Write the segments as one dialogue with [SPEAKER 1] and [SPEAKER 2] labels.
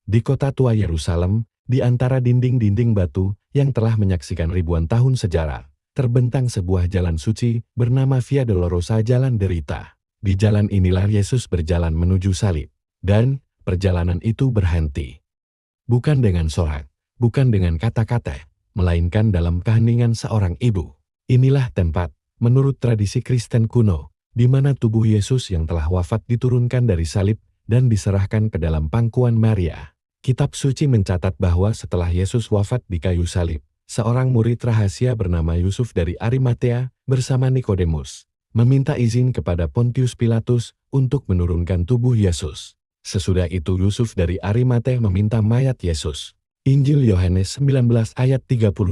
[SPEAKER 1] Di kota tua Yerusalem, di antara dinding-dinding batu yang telah menyaksikan ribuan tahun sejarah, terbentang sebuah jalan suci bernama Via Dolorosa, Jalan Derita. Di jalan inilah Yesus berjalan menuju salib, dan perjalanan itu berhenti. Bukan dengan sorak, bukan dengan kata-kata, melainkan dalam keheningan seorang ibu. Inilah tempat, menurut tradisi Kristen kuno, di mana tubuh Yesus yang telah wafat diturunkan dari salib dan diserahkan ke dalam pangkuan Maria. Kitab suci mencatat bahwa setelah Yesus wafat di kayu salib, seorang murid rahasia bernama Yusuf dari Arimatea bersama Nikodemus meminta izin kepada Pontius Pilatus untuk menurunkan tubuh Yesus. Sesudah itu Yusuf dari Arimatea meminta mayat Yesus. Injil Yohanes 19 ayat 38.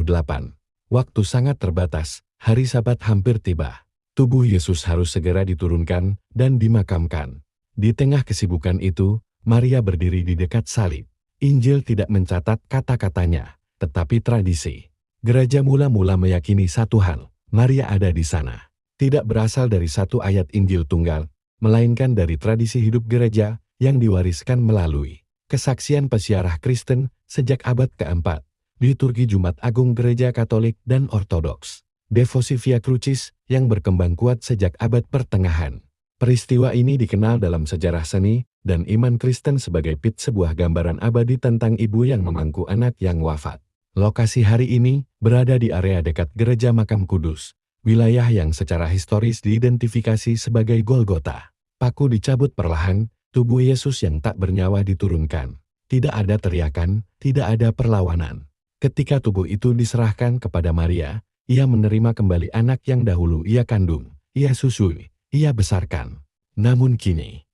[SPEAKER 1] Waktu sangat terbatas, hari Sabat hampir tiba. Tubuh Yesus harus segera diturunkan dan dimakamkan. Di tengah kesibukan itu, Maria berdiri di dekat salib. Injil tidak mencatat kata-katanya, tetapi tradisi. Gereja mula-mula meyakini satu hal, Maria ada di sana. Tidak berasal dari satu ayat Injil tunggal, melainkan dari tradisi hidup gereja yang diwariskan melalui kesaksian peziarah Kristen sejak abad keempat, liturgi Jumat Agung Gereja Katolik dan Ortodoks, devosi Via Crucis yang berkembang kuat sejak abad pertengahan. Peristiwa ini dikenal dalam sejarah seni dan iman Kristen sebagai sebuah gambaran abadi tentang ibu yang memangku anak yang wafat. Lokasi hari ini berada di area dekat Gereja Makam Kudus, wilayah yang secara historis diidentifikasi sebagai Golgota. Paku dicabut perlahan, tubuh Yesus yang tak bernyawa diturunkan. Tidak ada teriakan, tidak ada perlawanan. Ketika tubuh itu diserahkan kepada Maria, ia menerima kembali anak yang dahulu ia kandung, ia susui, ia besarkan. Namun kini,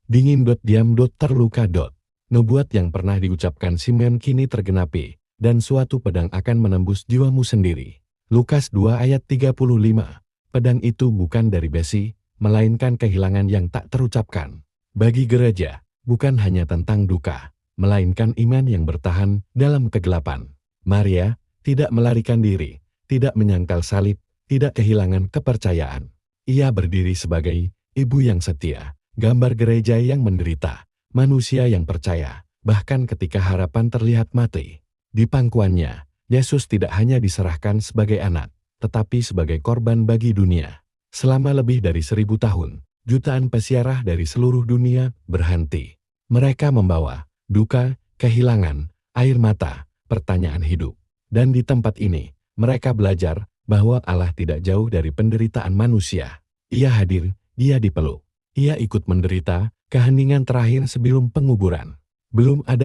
[SPEAKER 1] dingin diam terluka. Nubuat yang pernah diucapkan Simeon kini tergenapi, dan suatu pedang akan menembus jiwamu sendiri. Lukas 2 ayat 35. Pedang itu bukan dari besi, melainkan kehilangan yang tak terucapkan. Bagi gereja, bukan hanya tentang duka, melainkan iman yang bertahan dalam kegelapan. Maria tidak melarikan diri, tidak menyangkal salib, tidak kehilangan kepercayaan. Ia berdiri sebagai ibu yang setia, gambar gereja yang menderita, manusia yang percaya, bahkan ketika harapan terlihat mati. Di pangkuannya, Yesus tidak hanya diserahkan sebagai anak, tetapi sebagai korban bagi dunia. Selama lebih dari 1000 tahun, jutaan peziarah dari seluruh dunia berhenti. Mereka membawa duka, kehilangan, air mata, pertanyaan hidup. Dan di tempat ini, mereka belajar bahwa Allah tidak jauh dari penderitaan manusia. Ia hadir, dia dipeluk. Ia ikut menderita, keheningan terakhir sebelum penguburan. Belum ada